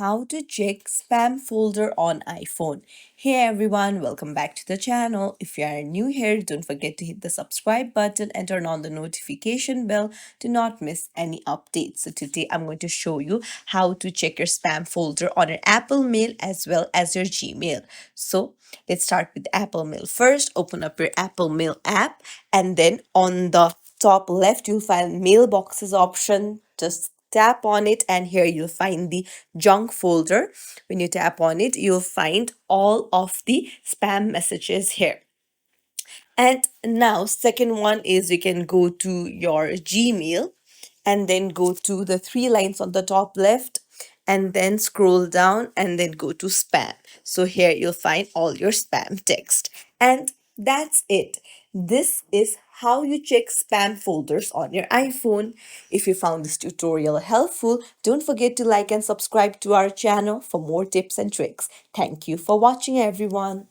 how to check spam folder on iPhone. Hey everyone, welcome back to the channel. If you are new here, don't forget to hit the subscribe button and turn on the notification bell to not miss any updates. So today I'm going to show you how to check your spam folder on your Apple Mail as well as your Gmail. So let's start with Apple Mail. First, open up your Apple Mail app, and then on the top left you'll find mailboxes option. Just tap on it, and here you'll find the junk folder. When you tap on it, you'll find all of the spam messages here. And now second one is you can go to your Gmail and then go to the three lines on the top left and then scroll down and then go to spam. So here you'll find all your spam text. And that's it. This is how you check spam folders on your iPhone. If you found this tutorial helpful, don't forget to like and subscribe to our channel for more tips and tricks. Thank you for watching, everyone.